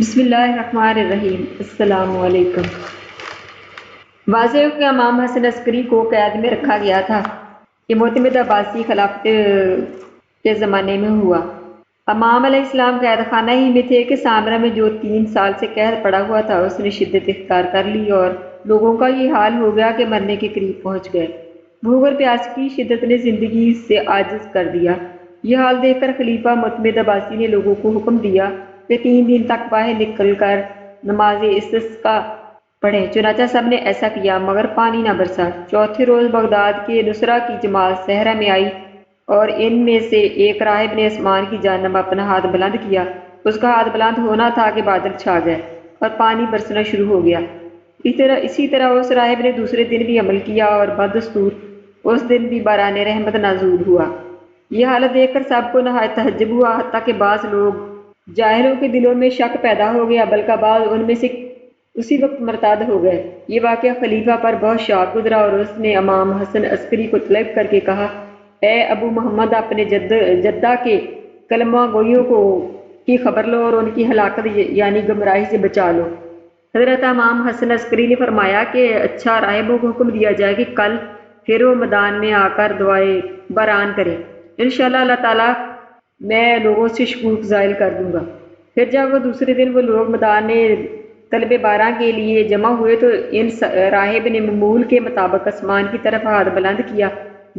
بسم اللہ الرحمن الرحیم۔ السلام علیکم۔ واضح ہو کہ امام حسن عسکری کو قید میں رکھا گیا تھا۔ یہ معتمد عباسی خلافت کے زمانے میں ہوا۔ امام علیہ السلام قید خانہ ہی میں تھے کہ سامرا میں جو 3 سال سے قید پڑا ہوا تھا اس نے شدت اختیار کر لی اور لوگوں کا یہ حال ہو گیا کہ مرنے کے قریب پہنچ گئے۔ بھوک اور پیاس کی شدت نے زندگی سے عاجز کر دیا۔ یہ حال دیکھ کر خلیفہ معتمد عباسی نے لوگوں کو حکم دیا کہ 3 دن تک باہر نکل کر نماز استسقاء پڑھیں۔ چنانچہ سب نے ایسا کیا مگر پانی نہ برسا۔ چوتھے روز بغداد کے نصرہ کی جماعت صحرا میں آئی اور ان میں سے ایک راہب نے آسمان کی جانب اپنا ہاتھ بلند کیا۔ اس کا ہاتھ بلند ہونا تھا کہ بادل چھا گئے اور پانی برسنا شروع ہو گیا۔ اسی طرح اس راہب نے دوسرے دن بھی عمل کیا اور بدستور اس دن بھی باران رحمت نازل ہوا۔ یہ حالت دیکھ کر سب کو نہایت تعجب ہوا، حتیٰ کہ بعض لوگ جاہلوں کے دلوں میں شک پیدا ہو گیا، بلکہ بعض ان میں سے اسی وقت مرتد ہو گئے۔ یہ واقعہ خلیفہ پر بہت شاق گزرا اور اس نے امام حسن عسکری کو طلب کر کے کہا، اے ابو محمد، اپنے جدہ کے کلمہ گوئیوں کی خبر لو اور ان کی ہلاکت یعنی گمراہی سے بچا لو۔ حضرت امام حسن عسکری نے فرمایا کہ اچھا، راہبوں کو حکم دیا جائے کہ کل پھر وہ میدان میں آ کر دعائے باران کریں۔ انشاءاللہ اللہ تعالیٰ میں لوگوں سے شکوک زائل کر دوں گا۔ پھر جب وہ دوسرے دن وہ لوگ میدان طلب باران کے لیے جمع ہوئے تو ان راہب نے معمول کے مطابق آسمان کی طرف ہاتھ بلند کیا۔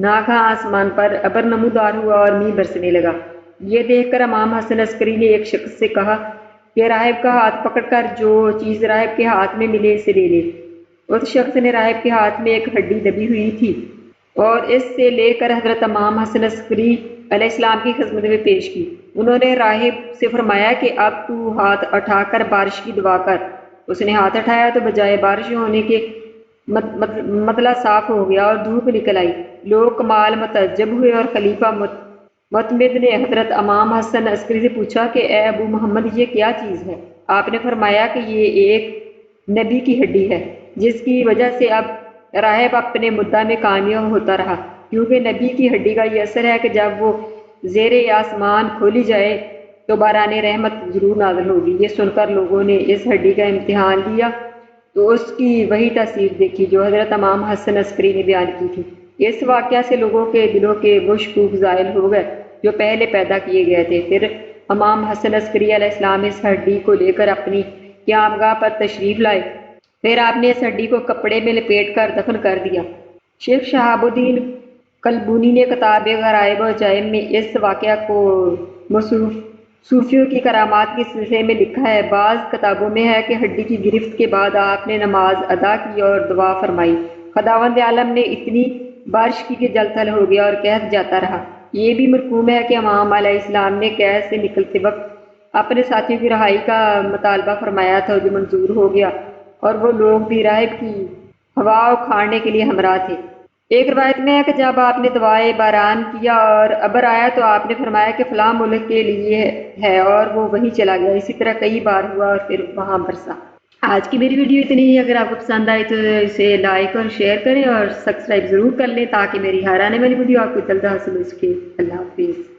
ناگہاں آسمان پر ابر نمودار ہوا اور مینہ برسنے لگا۔ یہ دیکھ کر امام حسن عسکری نے ایک شخص سے کہا کہ راہب کا ہاتھ پکڑ کر جو چیز راہب کے ہاتھ میں ملے اسے لے لے۔ اس شخص نے راہب کے ہاتھ میں ایک ہڈی دبی ہوئی تھی اور اس سے لے کر حضرت امام حسن عسکری علیہ السلام کی خدمت میں پیش کی۔ انہوں نے راہب سے فرمایا کہ اب تو ہاتھ اٹھا کر بارش کی دعا کر۔ اس نے ہاتھ اٹھایا تو بجائے بارش ہونے کے مطلع صاف ہو گیا اور دھوپ نکل آئی۔ لوگ کمال متعجب ہوئے اور خلیفہ معتمد نے حضرت امام حسن عسکری سے پوچھا کہ اے ابو محمد، یہ کیا چیز ہے؟ آپ نے فرمایا کہ یہ ایک نبی کی ہڈی ہے، جس کی وجہ سے اب راہب اپنے مدعا میں کامیاب ہوتا رہا، کیونکہ نبی کی ہڈی کا یہ اثر ہے کہ جب وہ زیر آسمان کھولی جائے تو باران رحمت ضرور نازل ہوگی۔ یہ سن کر لوگوں نے اس ہڈی کا امتحان لیا تو اس کی وہی تاثیر دیکھی جو حضرت امام حسن عسکری نے بیان کی تھی۔ اس واقعہ سے لوگوں کے دلوں کے وہ شکوک زائل ہو گئے جو پہلے پیدا کیے گئے تھے۔ پھر امام حسن عسکری علیہ السلام اس ہڈی کو لے کر اپنی قیامگاہ پر تشریف لائے۔ پھر آپ نے اس ہڈی کو کپڑے میں لپیٹ کر دفن کر دیا۔ شیخ شہاب الدین کلبونی نے کتاب غرائب و عجائب میں اس واقعہ کو صوفیوں کی کرامات کے سلسلے میں لکھا ہے۔ بعض کتابوں میں ہے کہ ہڈی کی گرفت کے بعد آپ نے نماز ادا کی اور دعا فرمائی۔ خداوند عالم نے اتنی بارش کی کہ جل تھل ہو گیا اور قحط جاتا رہا۔ یہ بھی مرقوم ہے کہ امام علیہ السلام نے قید سے نکلتے وقت اپنے ساتھیوں کی رہائی کا مطالبہ فرمایا تھا جو منظور ہو گیا، اور وہ لوگ بھی راہب کی ہوا اکھاڑنے کے لیے ہمراہ تھے۔ ایک روایت میں ہے کہ جب آپ نے دعائے باران کیا اور ابر آیا تو آپ نے فرمایا کہ فلاں ملک کے لیے ہے، اور وہ وہیں چلا گیا۔ اسی طرح کئی بار ہوا اور پھر وہاں برسا۔ آج کی میری ویڈیو اتنی ہی۔ اگر آپ کو پسند آئی تو اسے لائک اور شیئر کریں اور سبسکرائب ضرور کر لیں تاکہ میری ہر آنے والی ویڈیو آپ کو جلد حاصل ہو سکے۔ اللہ حافظ۔